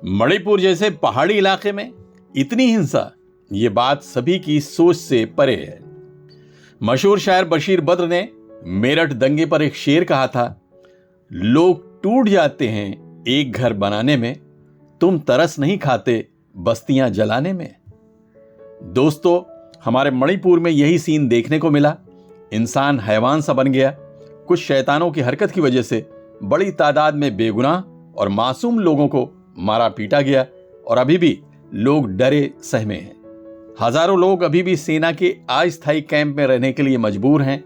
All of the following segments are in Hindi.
मणिपुर जैसे पहाड़ी इलाके में इतनी हिंसा, ये बात सभी की सोच से परे है। मशहूर शायर बशीर बद्र ने मेरठ दंगे पर एक शेर कहा था, लोग टूट जाते हैं एक घर बनाने में, तुम तरस नहीं खाते बस्तियां जलाने में। दोस्तों, हमारे मणिपुर में यही सीन देखने को मिला। इंसान हैवान सा बन गया। कुछ शैतानों की हरकत की वजह से बड़ी तादाद में बेगुनाह और मासूम लोगों को मारा पीटा गया और अभी भी लोग डरे सहमे हैं। हजारों लोग अभी भी सेना के अस्थायी कैंप में रहने के लिए मजबूर हैं।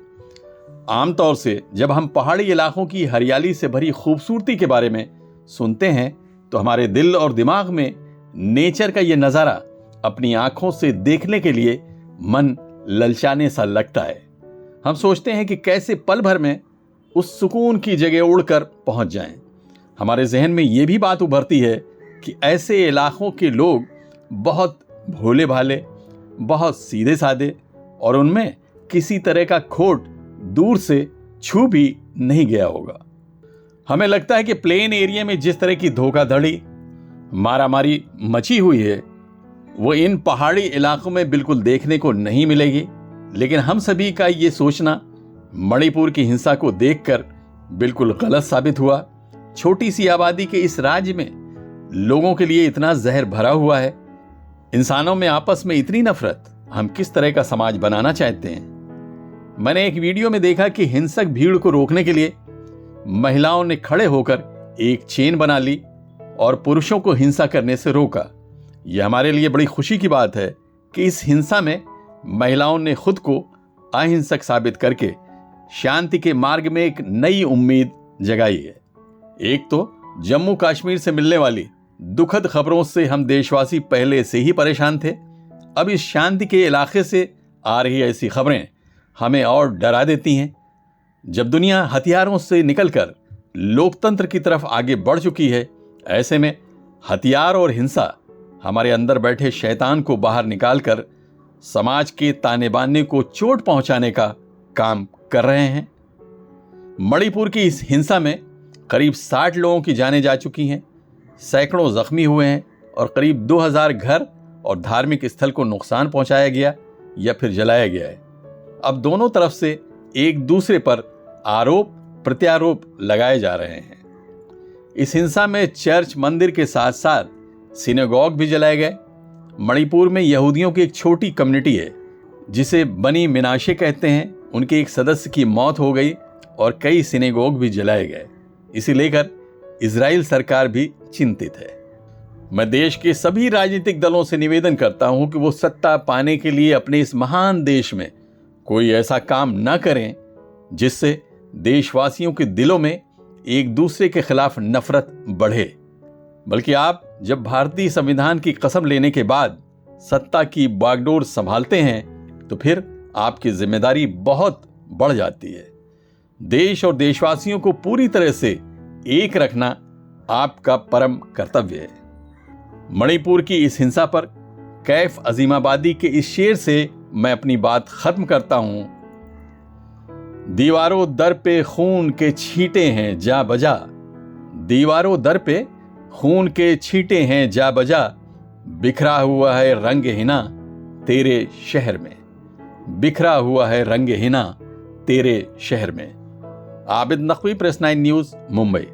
आमतौर से जब हम पहाड़ी इलाकों की हरियाली से भरी खूबसूरती के बारे में सुनते हैं तो हमारे दिल और दिमाग में नेचर का यह नजारा अपनी आंखों से देखने के लिए मन ललचाने सा लगता है। हम सोचते हैं कि कैसे पल भर में उस सुकून की जगह उड़कर पहुंच जाएं। हमारे जहन में यह भी बात उभरती है कि ऐसे इलाकों के लोग बहुत भोले भाले, बहुत सीधे साधे और उनमें किसी तरह का खोट दूर से छू भी नहीं गया होगा। हमें लगता है कि प्लेन एरिया में जिस तरह की धोखाधड़ी, मारामारी मची हुई है वो इन पहाड़ी इलाकों में बिल्कुल देखने को नहीं मिलेगी। लेकिन हम सभी का ये सोचना मणिपुर की हिंसा को देखकर बिल्कुल गलत साबित हुआ। छोटी सी आबादी के इस राज्य में लोगों के लिए इतना जहर भरा हुआ है। इंसानों में आपस में इतनी नफरत, हम किस तरह का समाज बनाना चाहते हैं। मैंने एक वीडियो में देखा कि हिंसक भीड़ को रोकने के लिए महिलाओं ने खड़े होकर एक चेन बना ली और पुरुषों को हिंसा करने से रोका। यह हमारे लिए बड़ी खुशी की बात है कि इस हिंसा में महिलाओं ने खुद को अहिंसक साबित करके शांति के मार्ग में एक नई उम्मीद जगाई है। एक तो जम्मू कश्मीर से मिलने वाली दुखद खबरों से हम देशवासी पहले से ही परेशान थे। अब इस शांति के इलाके से आ रही ऐसी खबरें हमें और डरा देती हैं। जब दुनिया हथियारों से निकलकर लोकतंत्र की तरफ आगे बढ़ चुकी है, ऐसे में हथियार और हिंसा हमारे अंदर बैठे शैतान को बाहर निकालकर समाज के ताने बाने को चोट पहुंचाने का काम कर रहे हैं। मणिपुर की इस हिंसा में करीब 60 लोगों की जानें जा चुकी हैं, सैकड़ों जख्मी हुए हैं और करीब 2000 घर और धार्मिक स्थल को नुकसान पहुंचाया गया या फिर जलाया गया है। अब दोनों तरफ से एक दूसरे पर आरोप प्रत्यारोप लगाए जा रहे हैं। इस हिंसा में चर्च, मंदिर के साथ साथ सिनेगॉग भी जलाए गए। मणिपुर में यहूदियों की एक छोटी कम्युनिटी है जिसे बनी मिनाशे कहते हैं। उनके एक सदस्य की मौत हो गई और कई सिनेगॉग भी जलाए गए। इसे लेकर इजराइल सरकार भी चिंतित है। मैं देश के सभी राजनीतिक दलों से निवेदन करता हूं कि वो सत्ता पाने के लिए अपने इस महान देश में कोई ऐसा काम न करें जिससे देशवासियों के दिलों में एक दूसरे के खिलाफ नफरत बढ़े। बल्कि आप जब भारतीय संविधान की कसम लेने के बाद सत्ता की बागडोर संभालते हैं तो फिर आपकी जिम्मेदारी बहुत बढ़ जाती है। देश और देशवासियों को पूरी तरह से एक रखना आपका परम कर्तव्य है। मणिपुर की इस हिंसा पर कैफ अजीमाबादी के इस शेर से मैं अपनी बात खत्म करता हूं। दीवारों दर पे खून के छींटे हैं जा बजा, दीवारों दर पे खून के छींटे हैं जा बजा, बिखरा हुआ है रंग हिना तेरे शहर में, बिखरा हुआ है रंग हिना तेरे शहर में। Abid Naqvi, press 9 news, Mumbai.